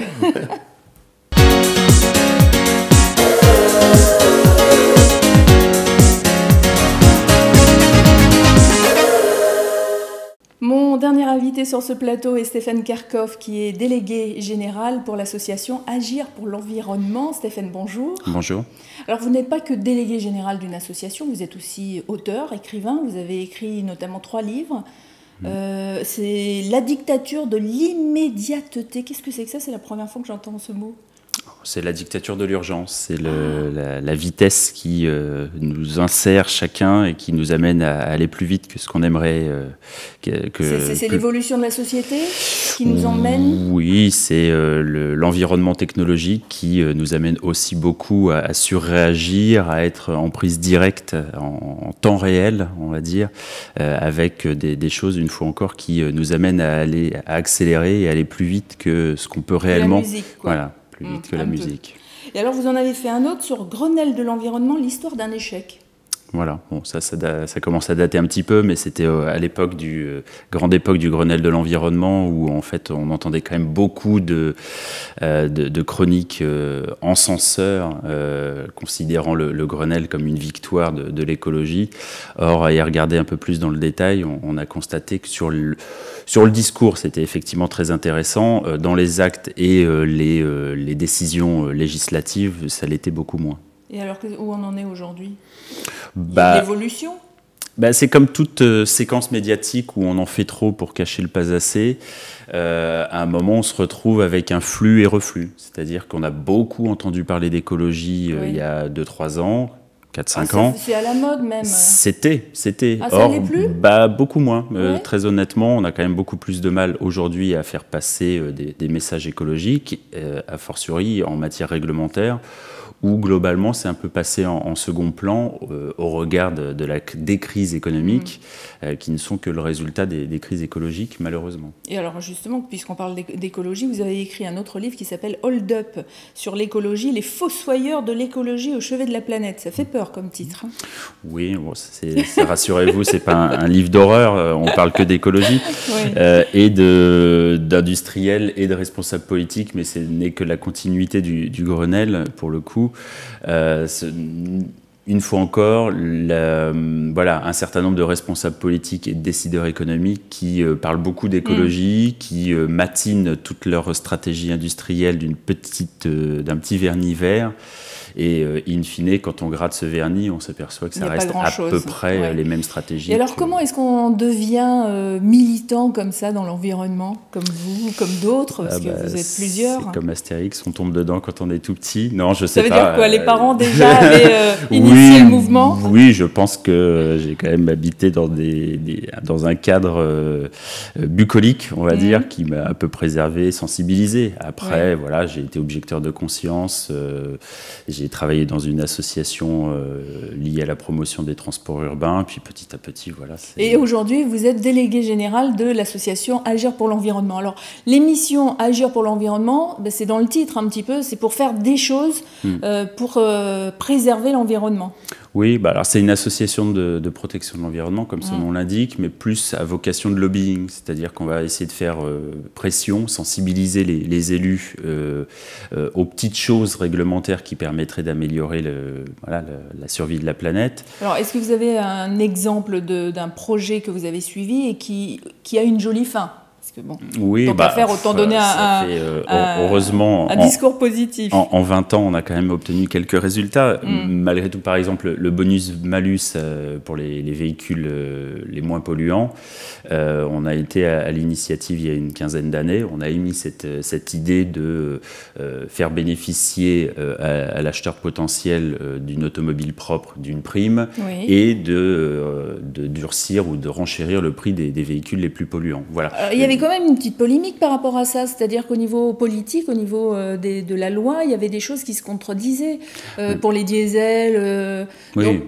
Mon dernier invité sur ce plateau est Stéphane Kerkhoff, qui est délégué général pour l'association Agir pour l'environnement. Stéphane, bonjour. Bonjour. Alors, vous n'êtes pas que délégué général d'une association, vous êtes aussi auteur, écrivain. Vous avez écrit notamment 3 livres. C'est La dictature de l'immédiateté. Qu'est-ce que c'est que ça? C'est la première fois que j'entends ce mot. C'est la dictature de l'urgence, c'est la vitesse qui nous insère chacun et qui nous amène à aller plus vite que ce qu'on aimerait. C'est l'évolution de la société qui nous emmène? Oui, c'est l'environnement technologique qui nous amène aussi beaucoup à surréagir, à être en prise directe, en temps réel, on va dire, avec des choses, une fois encore, qui nous amènent à accélérer et aller plus vite que ce qu'on peut réellement. La musique, quoi. Voilà. Plus vite que la musique. Et alors, vous en avez fait un autre sur Grenelle de l'environnement, l'histoire d'un échec. Voilà, bon, ça commence à dater un petit peu, mais c'était à l'époque grande époque du Grenelle de l'environnement, où en fait on entendait quand même beaucoup de chroniques encenseurs, considérant le Grenelle comme une victoire de l'écologie. Or, à y regarder un peu plus dans le détail, on a constaté que sur le discours, c'était effectivement très intéressant. Dans les actes et les décisions législatives, ça l'était beaucoup moins. Et alors, où on en est aujourd'hui? L'évolution? C'est comme toute séquence médiatique où on en fait trop pour cacher le pas assez. À un moment, on se retrouve avec un flux et reflux. C'est-à-dire qu'on a beaucoup entendu parler d'écologie il y a 2-3 ans. 4-5 ans. C'est à la mode même. C'était. Ah, ça l'est plus ? Beaucoup moins. Très honnêtement, on a quand même beaucoup plus de mal aujourd'hui à faire passer des messages écologiques, a fortiori en matière réglementaire, où globalement c'est un peu passé en second plan au regard des crises économiques qui ne sont que le résultat des crises écologiques, malheureusement. Et alors justement, puisqu'on parle d'écologie, vous avez écrit un autre livre qui s'appelle Hold Up, sur l'écologie, les fossoyeurs de l'écologie au chevet de la planète. Ça fait peur comme titre. Hein. Oui, bon, rassurez-vous, c'est pas un livre d'horreur, on parle que d'écologie, et d'industriels et de responsables politiques, mais ce n'est que la continuité du Grenelle, pour le coup. Une fois encore, un certain nombre de responsables politiques et de décideurs économiques qui parlent beaucoup d'écologie, qui matinent toute leur stratégie industrielle d'un petit vernis vert. Et in fine, quand on gratte ce vernis, on s'aperçoit que ça reste à peu près les mêmes stratégies. Et alors, comment est-ce qu'on devient militant comme ça dans l'environnement, comme vous, comme d'autres, parce que vous êtes plusieurs? C'est comme Astérix, on tombe dedans quand on est tout petit. Non, je sais pas. Ça veut dire quoi? Les parents déjà avaient initié le mouvement? Oui, je pense que j'ai quand même habité dans un cadre bucolique, on va dire, qui m'a un peu préservé, sensibilisé. Après, voilà, j'ai été objecteur de conscience. J'ai travaillé dans une association liée à la promotion des transports urbains, puis petit à petit, voilà. Et aujourd'hui, vous êtes délégué général de l'association Agir pour l'environnement. Alors, l'émission Agir pour l'environnement, c'est dans le titre un petit peu, c'est pour faire des choses pour préserver l'environnement. Oui, alors c'est une association de protection de l'environnement, comme son nom l'indique, mais plus à vocation de lobbying, c'est-à-dire qu'on va essayer de faire pression, sensibiliser les élus aux petites choses réglementaires qui permettraient d'améliorer la survie de la planète. Alors, est-ce que vous avez un exemple d'un projet que vous avez suivi et qui a une jolie fin ? Parce que bon, tant qu'à faire, autant donner heureusement, un discours positif. En 20 ans, on a quand même obtenu quelques résultats. Malgré tout, par exemple, le bonus-malus pour les véhicules les moins polluants, on a été à l'initiative il y a une quinzaine d'années. On a émis cette idée de faire bénéficier à l'acheteur potentiel d'une automobile propre d'une prime et de durcir ou de renchérir le prix des véhicules les plus polluants. Voilà. Il y avait quand même une petite polémique par rapport à ça, c'est-à-dire qu'au niveau politique, au niveau de la loi, il y avait des choses qui se contredisaient pour les diesels. Oui,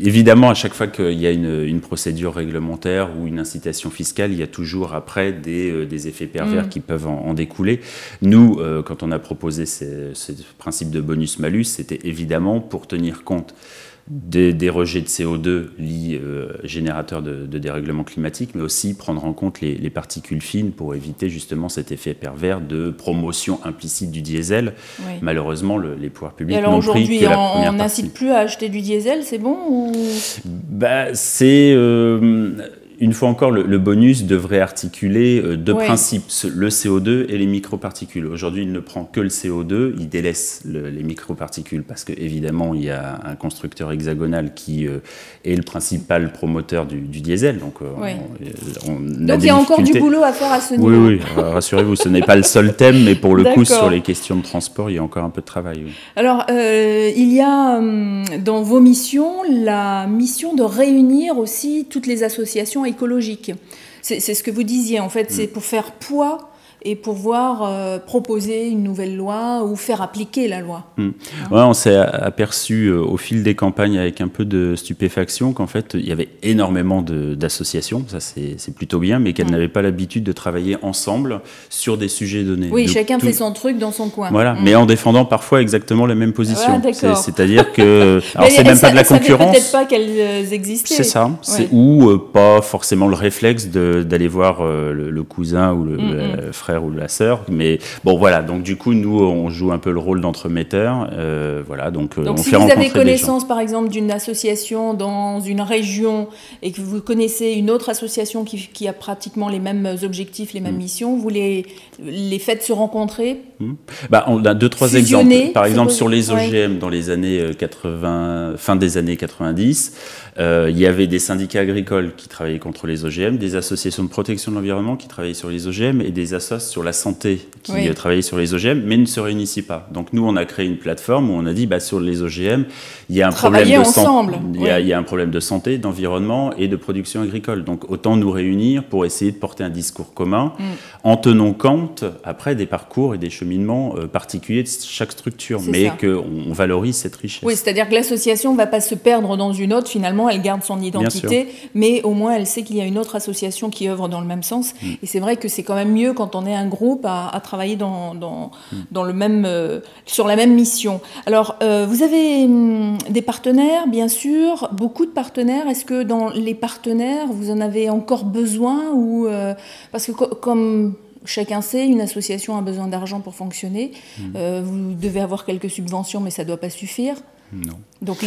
évidemment, à chaque fois qu'il y a une procédure réglementaire ou une incitation fiscale, il y a toujours après des effets pervers qui peuvent en découler. Nous, quand on a proposé ce principe de bonus-malus, c'était évidemment pour tenir compte des rejets de CO2 générateurs de dérèglement climatique, mais aussi prendre en compte les particules fines pour éviter justement cet effet pervers de promotion implicite du diesel. Oui. Malheureusement, les pouvoirs publics n'ont pris que la première partie. Alors aujourd'hui, on n'incite plus à acheter du diesel, c'est bon ou... C'est... Une fois encore, le bonus devrait articuler deux principes, le CO2 et les microparticules. Aujourd'hui, il ne prend que le CO2, il délaisse les microparticules parce qu'évidemment, il y a un constructeur hexagonal qui est le principal promoteur du diesel. Donc, il y a encore du boulot à faire à ce niveau. Oui, rassurez-vous, ce n'est pas le seul thème, mais pour le coup, sur les questions de transport, il y a encore un peu de travail. Oui. Alors, il y a dans vos missions la mission de réunir aussi toutes les associations écologique. C'est ce que vous disiez, en fait, c'est pour faire poids et pouvoir proposer une nouvelle loi ou faire appliquer la loi. On s'est aperçu au fil des campagnes avec un peu de stupéfaction qu'en fait, il y avait énormément d'associations, ça c'est plutôt bien, mais qu'elles n'avaient pas l'habitude de travailler ensemble sur des sujets donnés. Oui, chacun fait son truc dans son coin. Voilà, mais en défendant parfois exactement la même position. C'est-à-dire que... Alors, c'est même pas de la concurrence. Peut-être pas qu'elles existaient. C'est ça, ou pas forcément le réflexe d'aller voir le cousin ou le frère ou la sœur, mais bon voilà, donc du coup nous on joue un peu le rôle d'entremetteur, voilà, donc on si fait rencontrer des gens. vous avez connaissance par exemple d'une association dans une région et que vous connaissez une autre association qui a pratiquement les mêmes objectifs, les mêmes missions, vous les faites se rencontrer? On a 2-3 exemples, par exemple sur les OGM dans les années 80, fin des années 90, il y avait des syndicats agricoles qui travaillaient contre les OGM, des associations de protection de l'environnement qui travaillaient sur les OGM et des assos sur la santé qui travaillaient sur les OGM, mais ne se réunissaient pas. Donc nous, on a créé une plateforme où on a dit, sur les OGM, il y a un problème de santé, il y a un problème de santé, d'environnement et de production agricole. Donc autant nous réunir pour essayer de porter un discours commun, en tenant compte après des parcours et des cheminements particuliers de chaque structure, mais qu'on valorise cette richesse. Oui, c'est-à-dire que l'association ne va pas se perdre dans une autre, finalement, elle garde son identité, mais au moins elle sait qu'il y a une autre association qui œuvre dans le même sens. Et c'est vrai que c'est quand même mieux quand on est un groupe à travailler dans le même, sur la même mission. Alors, vous avez des partenaires, bien sûr, beaucoup de partenaires. Est-ce que dans les partenaires, vous en avez encore besoin ou, parce que comme chacun sait, une association a besoin d'argent pour fonctionner. Vous devez avoir quelques subventions, mais ça ne doit pas suffire. Non. Donc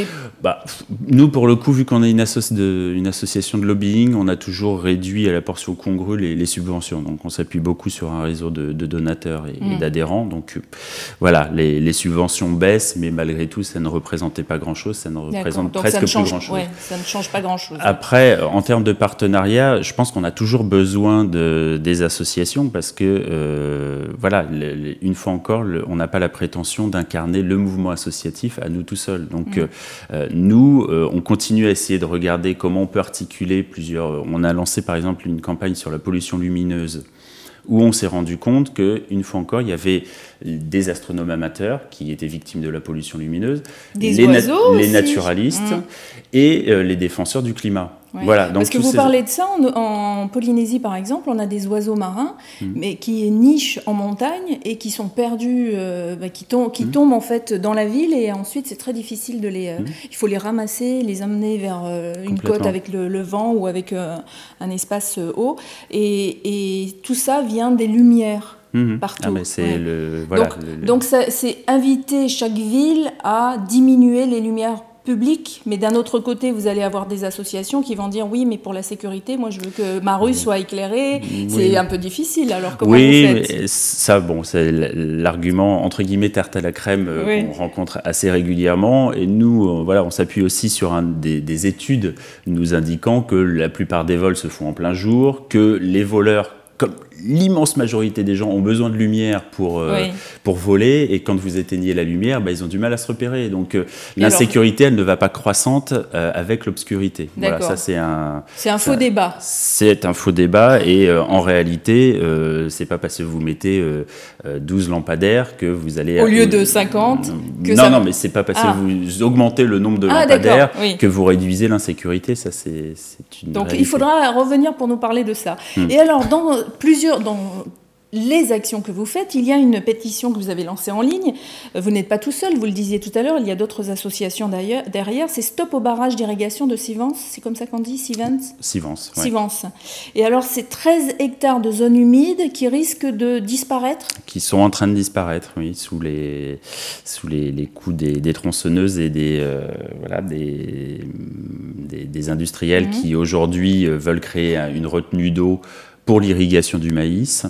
nous, pour le coup, vu qu'on est une association de lobbying, on a toujours réduit à la portion congrue les subventions. Donc on s'appuie beaucoup sur un réseau de donateurs et d'adhérents. Donc voilà, les subventions baissent, mais malgré tout, ça ne représentait pas grand-chose. Ça ne représente presque plus grand-chose. Ouais, ça ne change pas grand-chose. Après, en termes de partenariat, je pense qu'on a toujours besoin des associations parce que, voilà, une fois encore, on n'a pas la prétention d'incarner le mouvement associatif à nous tout seuls. Donc nous, on continue à essayer de regarder comment on peut articuler plusieurs... On a lancé par exemple une campagne sur la pollution lumineuse où on s'est rendu compte qu'une fois encore, il y avait des astronomes amateurs qui étaient victimes de la pollution lumineuse, les naturalistes et les défenseurs du climat. Ouais. Voilà, donc parce que vous parlez de ça, en Polynésie par exemple, on a des oiseaux marins, mais qui nichent en montagne et qui sont perdus, qui tombent en fait dans la ville et ensuite c'est très difficile de les... il faut les ramasser, les amener vers une côte avec le vent ou avec un espace haut et tout ça vient des lumières. Partout. Donc c'est inviter chaque ville à diminuer les lumières publiques, mais d'un autre côté, vous allez avoir des associations qui vont dire oui, mais pour la sécurité, moi je veux que ma rue soit éclairée. C'est un peu difficile. Alors comment vous faites ? Oui, ça, c'est l'argument entre guillemets tarte à la crème qu'on rencontre assez régulièrement. Et nous, voilà, on s'appuie aussi sur des études nous indiquant que la plupart des vols se font en plein jour, que les voleurs, comme l'immense majorité des gens, ont besoin de lumière pour voler, et quand vous éteignez la lumière, ils ont du mal à se repérer. Donc l'insécurité, elle ne va pas croissante avec l'obscurité. Voilà, ça c'est un faux débat. C'est un faux débat, et en réalité, c'est pas parce que vous mettez 12 lampadaires que vous allez... Au lieu de 50 Non, mais c'est pas parce que vous augmentez le nombre de lampadaires que vous réduisez l'insécurité. Ça, c'est une Donc réalité. il faudra revenir pour nous parler de ça. Et alors, dans les actions que vous faites, il y a une pétition que vous avez lancée en ligne. Vous n'êtes pas tout seul, vous le disiez tout à l'heure, il y a d'autres associations derrière. C'est Stop au barrage d'irrigation de Sivens, c'est comme ça qu'on dit, Sivens ? Sivens, ouais. Sivens. Et alors, c'est 13 hectares de zones humides qui risquent de disparaître ? Qui sont en train de disparaître, oui, sous les coups des tronçonneuses et des industriels qui aujourd'hui veulent créer une retenue d'eau pour l'irrigation du maïs.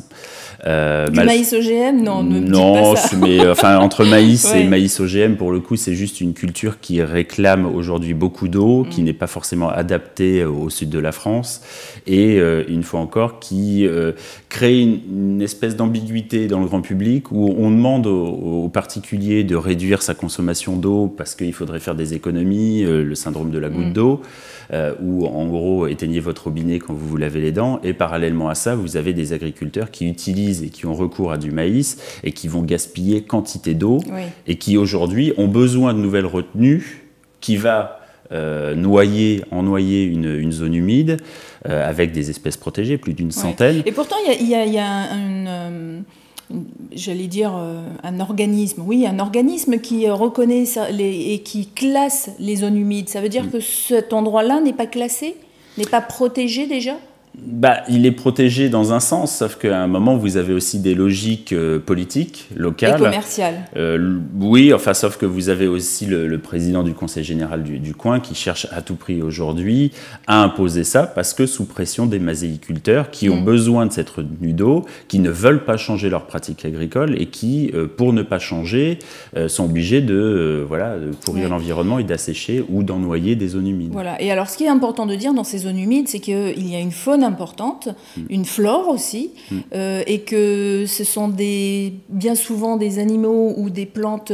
Maïs OGM, non, ne dites pas ça. Mais entre maïs et maïs OGM, pour le coup, c'est juste une culture qui réclame aujourd'hui beaucoup d'eau, qui n'est pas forcément adaptée au sud de la France, et une fois encore, qui crée une espèce d'ambiguïté dans le grand public, où on demande aux particuliers de réduire sa consommation d'eau parce qu'il faudrait faire des économies, le syndrome de la goutte d'eau, où en gros, éteignez votre robinet quand vous vous lavez les dents, et parallèlement à ça, vous avez des agriculteurs qui utilisent et qui ont recours à du maïs et qui vont gaspiller quantité d'eau et qui aujourd'hui ont besoin de nouvelles retenues qui va noyer une zone humide avec des espèces protégées, plus d'une centaine. Et pourtant, il y a j'allais dire un organisme qui reconnaît et qui classe les zones humides. Ça veut dire que cet endroit-là n'est pas classé, n'est pas protégé déjà ? Il est protégé dans un sens, sauf qu'à un moment, vous avez aussi des logiques politiques, locales. Et commerciales. Oui, sauf que vous avez aussi le président du conseil général du coin qui cherche à tout prix aujourd'hui à imposer ça, parce que sous pression des maséiculteurs qui ont besoin de cette retenue d'eau, qui ne veulent pas changer leurs pratiques agricoles et qui, pour ne pas changer, sont obligés de pourrir l'environnement et d'assécher ou d'en noyer des zones humides. Voilà. Et alors, ce qui est important de dire dans ces zones humides, c'est qu'il y a une faune importante, une flore aussi, et que ce sont bien souvent des animaux ou des plantes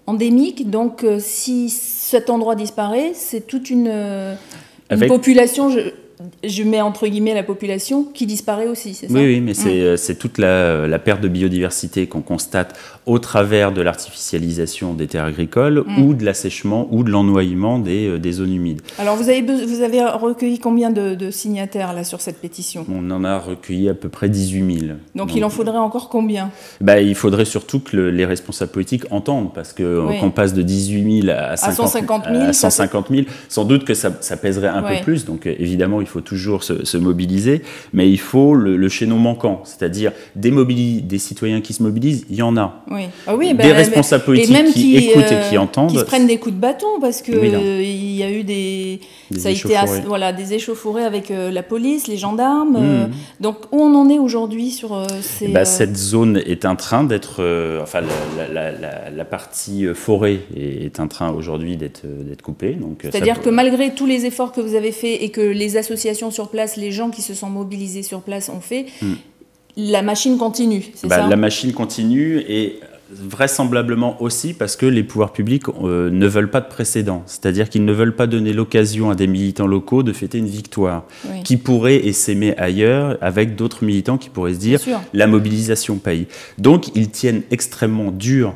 endémiques. Donc, si cet endroit disparaît, c'est toute une population... Je mets entre guillemets la population qui disparaît aussi, c'est ça? Oui, mais c'est toute la perte de biodiversité qu'on constate au travers de l'artificialisation des terres agricoles ou de l'assèchement ou de l'ennoyement des zones humides. Alors vous avez recueilli combien de signataires là, sur cette pétition? On en a recueilli à peu près 18 000. Donc il en faudrait encore combien? Il faudrait surtout que les responsables politiques entendent, parce qu'on passe de 18 000 à 150 000, sans doute que ça pèserait un peu plus, donc évidemment il faut toujours se mobiliser, mais il faut le chaînon manquant, c'est-à-dire des citoyens qui se mobilisent, il y en a. Des responsables politiques qui écoutent et qui entendent. Qui se prennent des coups de bâton, parce qu'il y a eu des échauffourées avec la police, les gendarmes. Donc où on en est aujourd'hui sur ces... Cette zone est en train d'être... la partie forêt est en train aujourd'hui d'être coupée. C'est-à-dire que malgré tous les efforts que vous avez faits et que les associations sur place, les gens qui se sont mobilisés sur place ont fait, la machine continue, c'est ça? La machine continue, et vraisemblablement aussi parce que les pouvoirs publics ne veulent pas de précédent. C'est-à-dire qu'ils ne veulent pas donner l'occasion à des militants locaux de fêter une victoire qui pourrait essaimer ailleurs avec d'autres militants qui pourraient se dire la mobilisation paye. Donc ils tiennent extrêmement dur,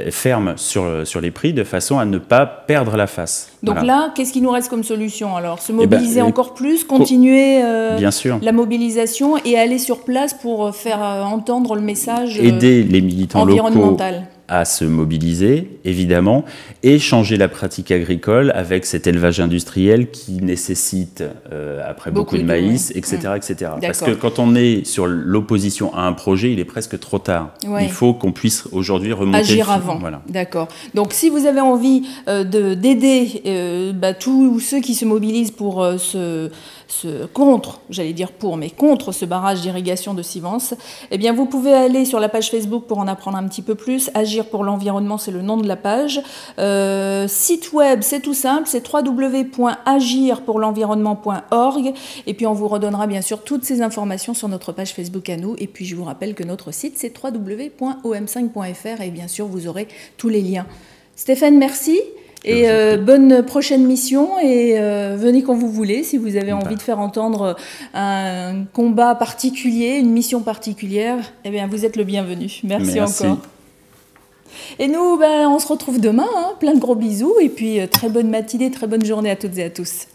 ferme sur les prix, de façon à ne pas perdre la face. Donc là, qu'est-ce qu'il nous reste comme solution alors? Se mobiliser encore plus, continuer bien sûr. La mobilisation et aller sur place pour faire entendre le message aider les militants locaux à se mobiliser, évidemment, et changer la pratique agricole avec cet élevage industriel qui nécessite, après beaucoup de maïs, etc. etc. Parce que quand on est sur l'opposition à un projet, il est presque trop tard. Il faut qu'on puisse aujourd'hui remonter... Agir avant, d'accord. Donc si vous avez envie d'aider tous ceux qui se mobilisent pour contre ce barrage d'irrigation de Sivens, eh bien vous pouvez aller sur la page Facebook pour en apprendre un petit peu plus. Agir pour l'environnement, c'est le nom de la page. Site web, c'est tout simple, c'est www.agirpourlenvironnement.org, et puis on vous redonnera bien sûr toutes ces informations sur notre page Facebook à nous. Et puis je vous rappelle que notre site, c'est www.om5.fr, et bien sûr vous aurez tous les liens. Stéphane, merci. Et bonne prochaine mission, et venez quand vous voulez si vous avez envie de faire entendre un combat particulier, une mission particulière, eh bien vous êtes le bienvenu. Merci. Encore. Et nous, on se retrouve demain, plein de gros bisous, et puis très bonne matinée, très bonne journée à toutes et à tous.